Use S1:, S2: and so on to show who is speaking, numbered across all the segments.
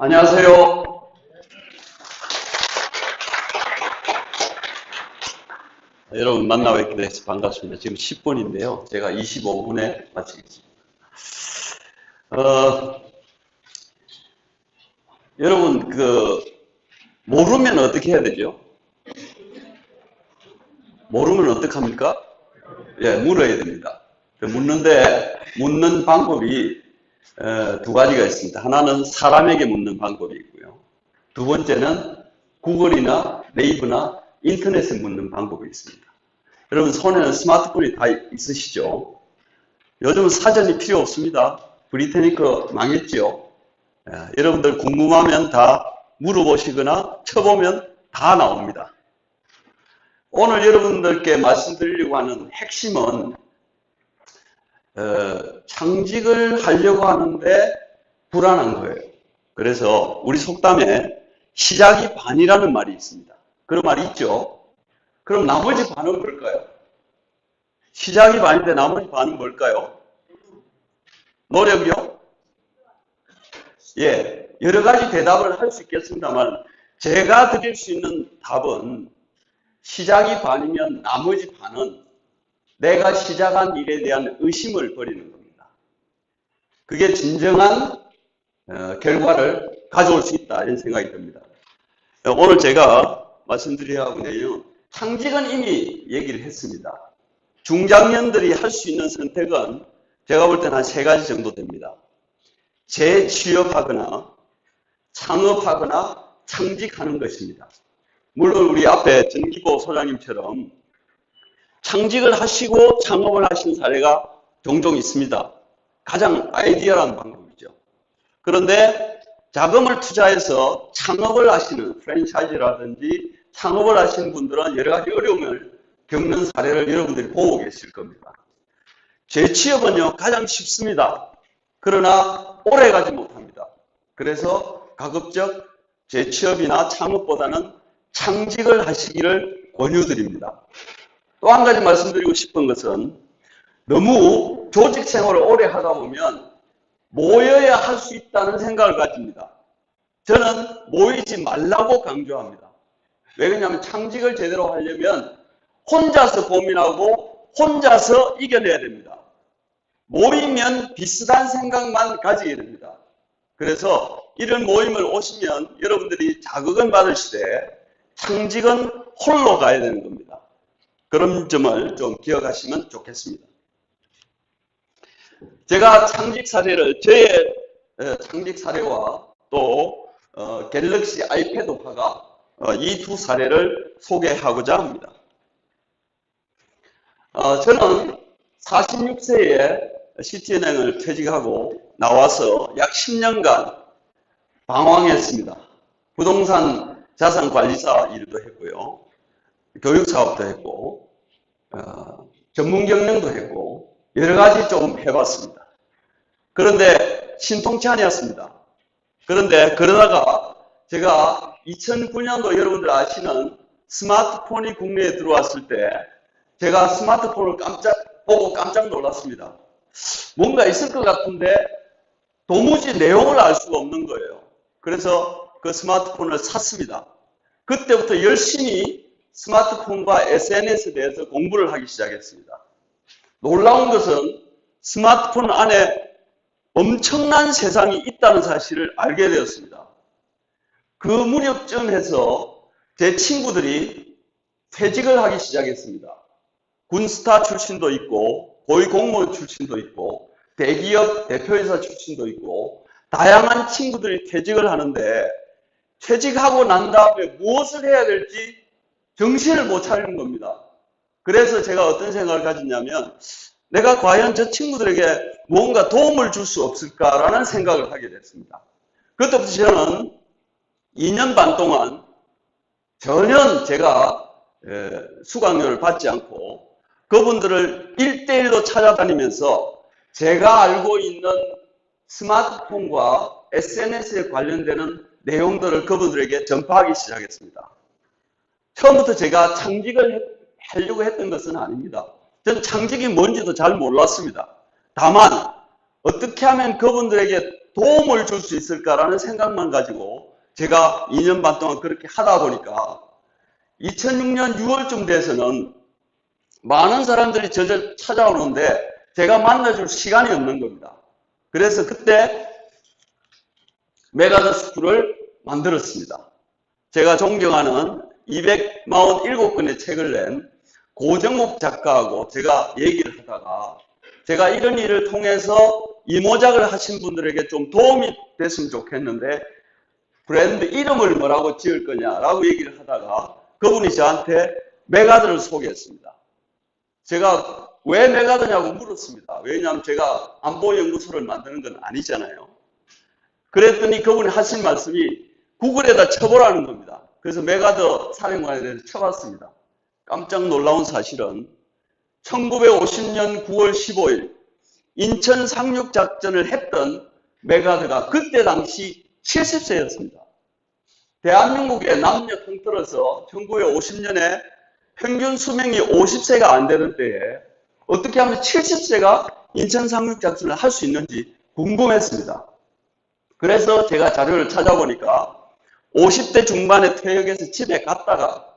S1: 안녕하세요. 여러분 만나 뵙게 돼서 반갑습니다. 지금 10분인데요. 제가 25분에 마치겠습니다. 여러분 모르면 어떻게 해야 되죠? 모르면 어떡합니까? 예, 물어야 됩니다. 묻는 방법이 두 가지가 있습니다. 하나는 사람에게 묻는 방법이 있고요. 두 번째는 구글이나 네이버나 인터넷에 묻는 방법이 있습니다. 여러분 손에는 스마트폰이 다 있으시죠? 요즘은 사전이 필요 없습니다. 브리테니커 망했죠? 여러분들 궁금하면 다 물어보시거나 쳐보면 다 나옵니다. 오늘 여러분들께 말씀드리려고 하는 핵심은 창직을 하려고 하는데 불안한 거예요. 그래서 우리 속담에 시작이 반이라는 말이 있습니다. 그런 말이 있죠. 그럼 나머지 반은 뭘까요? 시작이 반인데 나머지 반은 뭘까요? 노력이요? 예, 여러 가지 대답을 할 수 있겠습니다만 제가 드릴 수 있는 답은 시작이 반이면 나머지 반은 내가 시작한 일에 대한 의심을 버리는 겁니다. 그게 진정한 결과를 가져올 수 있다 이런 생각이 듭니다. 오늘 제가 말씀드려야 하는 내용은 창직은 이미 얘기를 했습니다. 중장년들이 할 수 있는 선택은 제가 볼 때는 한 세 가지 정도 됩니다. 재취업하거나 창업하거나 창직하는 것입니다. 물론 우리 앞에 전기보 소장님처럼 창직을 하시고 창업을 하신 사례가 종종 있습니다. 가장 아이디어한 방법이죠. 그런데 자금을 투자해서 창업을 하시는 프랜차이즈라든지 창업을 하시는 분들은 여러 가지 어려움을 겪는 사례를 여러분들이 보고 계실 겁니다. 재취업은요 가장 쉽습니다. 그러나 오래 가지 못합니다. 그래서 가급적 재취업이나 창업보다는 창직을 하시기를 권유드립니다. 또 한 가지 말씀드리고 싶은 것은 너무 조직 생활을 오래 하다 보면 모여야 할 수 있다는 생각을 가집니다. 저는 모이지 말라고 강조합니다. 왜 그러냐면 창직을 제대로 하려면 혼자서 고민하고 혼자서 이겨내야 됩니다. 모이면 비슷한 생각만 가지게 됩니다. 그래서 이런 모임을 오시면 여러분들이 자극은 받으시되 창직은 홀로 가야 되는 겁니다. 그런 점을 좀 기억하시면 좋겠습니다. 제가 창직 사례를 저의 창직 사례와 또 갤럭시 아이패드화가 이 두 사례를 소개하고자 합니다. 저는 46세에 시티은행을 퇴직하고 나와서 약 10년간 방황했습니다. 부동산 자산관리사 일도 했고요. 교육사업도 했고 전문 경영도 했고 여러 가지 좀 해봤습니다. 그런데 신통치 아니었습니다. 그런데 그러다가 제가 2009년도 여러분들 아시는 스마트폰이 국내에 들어왔을 때 제가 스마트폰을 보고 깜짝 놀랐습니다. 뭔가 있을 것 같은데 도무지 내용을 알 수가 없는 거예요. 그래서 그 스마트폰을 샀습니다. 그때부터 열심히 스마트폰과 SNS에 대해서 공부를 하기 시작했습니다. 놀라운 것은 스마트폰 안에 엄청난 세상이 있다는 사실을 알게 되었습니다. 그 무렵쯤 해서 제 친구들이 퇴직을 하기 시작했습니다. 군스타 출신도 있고 고위공무원 출신도 있고 대기업 대표이사 출신도 있고 다양한 친구들이 퇴직을 하는데 퇴직하고 난 다음에 무엇을 해야 될지 정신을 못 차리는 겁니다. 그래서 제가 어떤 생각을 가졌냐면 내가 과연 저 친구들에게 뭔가 도움을 줄 수 없을까라는 생각을 하게 됐습니다. 그때부터 저는 2년 반 동안 전혀 제가 수강료를 받지 않고 그분들을 1대1로 찾아다니면서 제가 알고 있는 스마트폰과 SNS에 관련되는 내용들을 그분들에게 전파하기 시작했습니다. 처음부터 제가 창직을 하려고 했던 것은 아닙니다. 저는 창직이 뭔지도 잘 몰랐습니다. 다만 어떻게 하면 그분들에게 도움을 줄 수 있을까라는 생각만 가지고 제가 2년 반 동안 그렇게 하다 보니까 2006년 6월쯤 돼서는 많은 사람들이 저를 찾아오는데 제가 만나줄 시간이 없는 겁니다. 그래서 그때 메가더 스쿨을 만들었습니다. 제가 존경하는 247권의 책을 낸 고정목 작가하고 제가 얘기를 하다가 제가 이런 일을 통해서 이모작을 하신 분들에게 좀 도움이 됐으면 좋겠는데 브랜드 이름을 뭐라고 지을 거냐라고 얘기를 하다가 그분이 저한테 메가더를 소개했습니다. 제가 왜 메가더냐고 물었습니다. 왜냐하면 제가 안보연구소를 만드는 건 아니잖아요. 그랬더니 그분이 하신 말씀이 구글에다 쳐보라는 겁니다. 그래서 메가더 사령관에 대해서 쳐봤습니다. 깜짝 놀라운 사실은 1950년 9월 15일 인천 상륙작전을 했던 메가더가 그때 당시 70세였습니다. 대한민국의 남녀 통틀어서 1950년에 평균 수명이 50세가 안 되는 때에 어떻게 하면 70세가 인천 상륙작전을 할 수 있는지 궁금했습니다. 그래서 제가 자료를 찾아보니까 50대 중반에 퇴역해서 집에 갔다가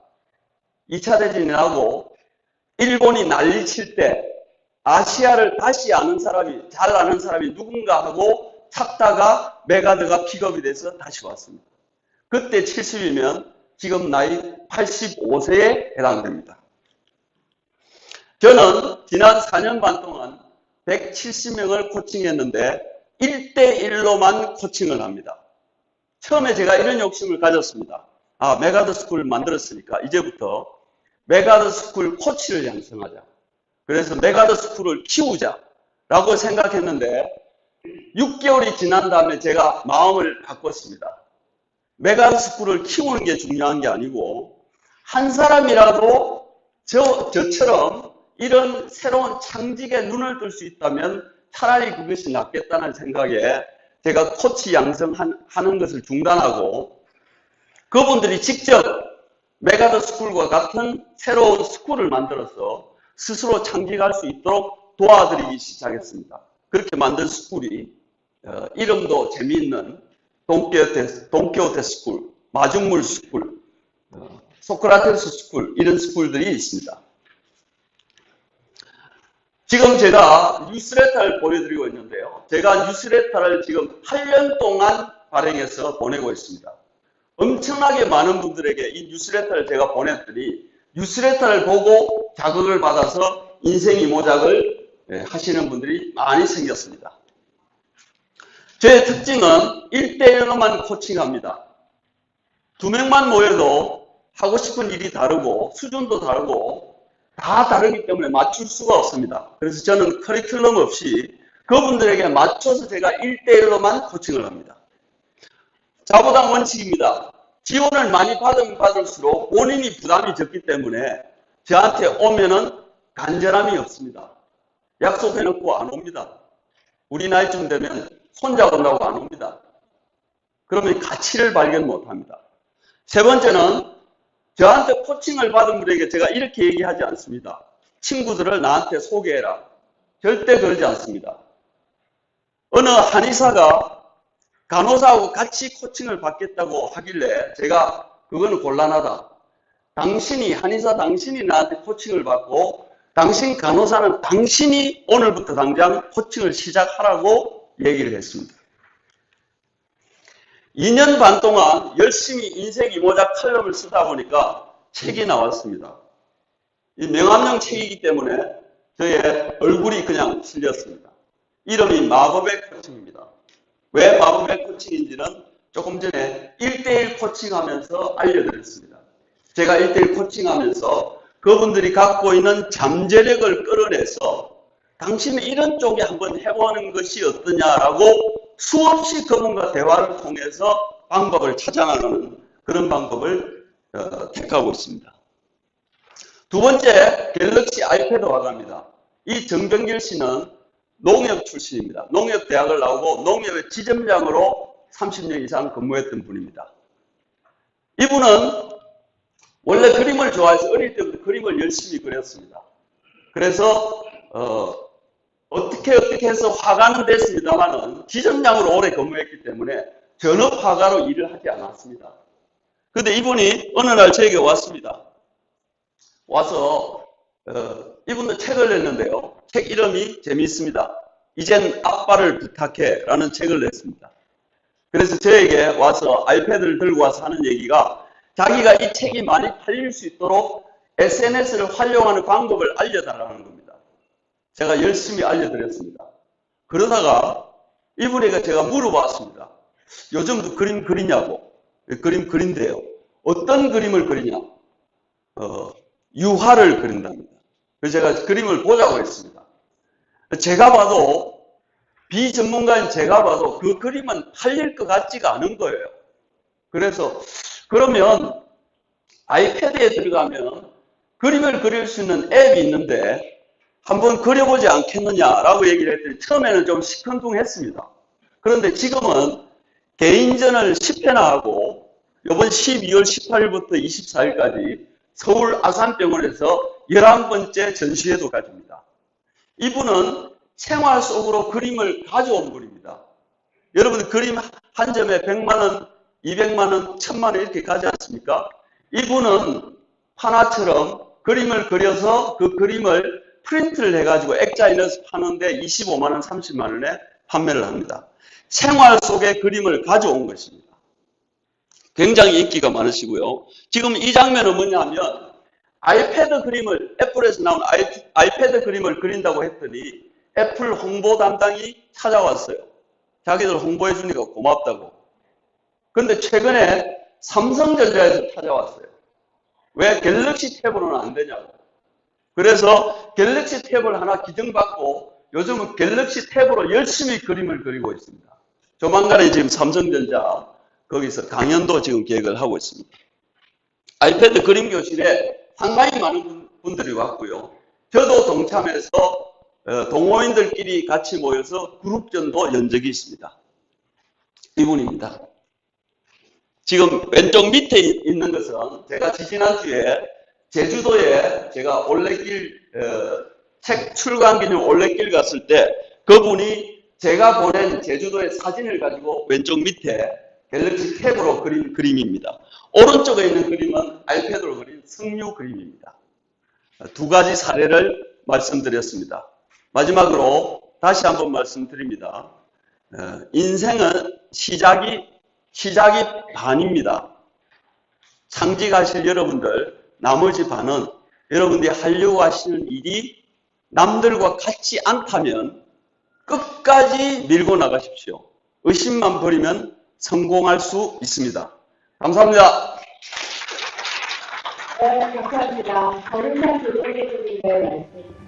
S1: 2차 대전이 나고 일본이 난리칠 때 아시아를 다시 잘 아는 사람이 누군가 하고 찾다가 메가더가 픽업이 돼서 다시 왔습니다. 그때 70이면 지금 나이 85세에 해당됩니다. 저는 지난 4년 반 동안 170명을 코칭했는데 1대1로만 코칭을 합니다. 처음에 제가 이런 욕심을 가졌습니다. 메가더 스쿨을 만들었으니까 이제부터 메가더 스쿨 코치를 양성하자. 그래서 메가더 스쿨을 키우자라고 생각했는데 6개월이 지난 다음에 제가 마음을 바꿨습니다. 메가더 스쿨을 키우는 게 중요한 게 아니고 한 사람이라도 저처럼 이런 새로운 창직에 눈을 뜰 수 있다면 차라리 그것이 낫겠다는 생각에 제가 코치 양성하는 것을 중단하고 그분들이 직접 메가더 스쿨과 같은 새로운 스쿨을 만들어서 스스로 창직할 수 있도록 도와드리기 시작했습니다. 그렇게 만든 스쿨이 이름도 재미있는 돈키호테 스쿨, 마중물 스쿨, 소크라테스 스쿨 이런 스쿨들이 있습니다. 지금 제가 뉴스레터를 보내드리고 있는데요. 제가 뉴스레터를 지금 8년 동안 발행해서 보내고 있습니다. 엄청나게 많은 분들에게 이 뉴스레터를 제가 보냈더니 뉴스레터를 보고 자극을 받아서 인생 이모작을 하시는 분들이 많이 생겼습니다. 제 특징은 1대1로만 코칭합니다. 2명만 모여도 하고 싶은 일이 다르고 수준도 다르고 다 다르기 때문에 맞출 수가 없습니다. 그래서 저는 커리큘럼 없이 그분들에게 맞춰서 제가 1대1로만 코칭을 합니다. 자부담 원칙입니다. 지원을 많이 받으면 받을수록 본인이 부담이 적기 때문에 저한테 오면은 간절함이 없습니다. 약속해놓고 안 옵니다. 우리 나이쯤 되면 손잡고 온다고 안 옵니다. 그러면 가치를 발견 못합니다. 세 번째는 저한테 코칭을 받은 분에게 제가 이렇게 얘기하지 않습니다. 친구들을 나한테 소개해라. 절대 그러지 않습니다. 어느 한의사가 간호사하고 같이 코칭을 받겠다고 하길래 제가 그거는 곤란하다. 한의사 당신이 나한테 코칭을 받고 당신 간호사는 당신이 오늘부터 당장 코칭을 시작하라고 얘기를 했습니다. 2년 반 동안 열심히 인생 이모작 칼럼을 쓰다 보니까 책이 나왔습니다. 이 명함용 책이기 때문에 저의 얼굴이 그냥 실렸습니다. 이름이 마법의 코칭입니다. 왜 마법의 코칭인지는 조금 전에 1대1 코칭하면서 알려드렸습니다. 제가 1대1 코칭하면서 그분들이 갖고 있는 잠재력을 끌어내서 당신은 이런 쪽에 한번 해보는 것이 어떠냐라고 수없이 그분과 대화를 통해서 방법을 찾아나가는 그런 방법을 택하고 있습니다. 두 번째, 갤럭시 아이패드 화가입니다. 이 정병길 씨는 농협 출신입니다. 농협대학을 나오고 농협의 지점장으로 30년 이상 근무했던 분입니다. 이분은 원래 그림을 좋아해서 어릴 때부터 그림을 열심히 그렸습니다. 그래서 어떻게 해서 화가는 됐습니다만은 지점장으로 오래 근무했기 때문에 전업 화가로 일을 하지 않았습니다. 근데 이분이 어느 날 저에게 왔습니다. 와서 이분도 책을 냈는데요. 책 이름이 재미있습니다. 이젠 아빠를 부탁해 라는 책을 냈습니다. 그래서 저에게 와서 아이패드를 들고 와서 하는 얘기가 자기가 이 책이 많이 팔릴 수 있도록 SNS를 활용하는 방법을 알려달라는 겁니다. 제가 열심히 알려드렸습니다. 그러다가 이분에게 제가 물어봤습니다. 요즘도 그림 그리냐고. 그림 그린대요. 어떤 그림을 그리냐? 유화를 그린답니다. 그래서 제가 그림을 보자고 했습니다. 제가 봐도, 비전문가인 제가 봐도 그 그림은 팔릴 것 같지가 않은 거예요. 그래서 그러면 아이패드에 들어가면 그림을 그릴 수 있는 앱이 있는데 한번 그려보지 않겠느냐라고 얘기를 했더니 처음에는 좀 시큰둥했습니다. 그런데 지금은 개인전을 10회나 하고 이번 12월 18일부터 24일까지 서울 아산병원에서 11번째 전시회도 가집니다. 이분은 생활 속으로 그림을 가져온 분입니다. 여러분 그림 한 점에 100만 원, 200만 원, 1000만 원 이렇게 가지 않습니까? 이분은 하나처럼 그림을 그려서 그 그림을 프린트를 해가지고 액자에 넣어서 파는데 25만 원, 30만 원에 판매를 합니다. 생활 속의 그림을 가져온 것입니다. 굉장히 인기가 많으시고요. 지금 이 장면은 뭐냐면 아이패드 그림을, 애플에서 나온 아이패드 그림을 그린다고 했더니 애플 홍보 담당이 찾아왔어요. 자기들 홍보해 주니까 고맙다고. 그런데 최근에 삼성전자에서 찾아왔어요. 왜 갤럭시 탭으로는 안 되냐고. 그래서 갤럭시 탭을 하나 기증받고 요즘은 갤럭시 탭으로 열심히 그림을 그리고 있습니다. 조만간에 지금 삼성전자 거기서 강연도 지금 계획을 하고 있습니다. 아이패드 그림 교실에 상당히 많은 분들이 왔고요. 저도 동참해서 동호인들끼리 같이 모여서 그룹전도 연 적이 있습니다. 이분입니다. 지금 왼쪽 밑에 있는 것은 제가 지지난주에 제주도에 제가 올레길 책 출간 기념 올레길 갔을 때 그분이 제가 보낸 제주도의 사진을 가지고 왼쪽 밑에 갤럭시 탭으로 그린 그림입니다. 오른쪽에 있는 그림은 아이패드로 그린 석류 그림입니다. 두 가지 사례를 말씀드렸습니다. 마지막으로 다시 한번 말씀드립니다. 인생은 시작이 반입니다. 창직하실 여러분들 나머지 반은 여러분들이 하려고 하시는 일이 남들과 같지 않다면 끝까지 밀고 나가십시오. 의심만 버리면 성공할 수 있습니다. 감사합니다.
S2: 네, 감사합니다. 다른 분들 올려주시면 말씀.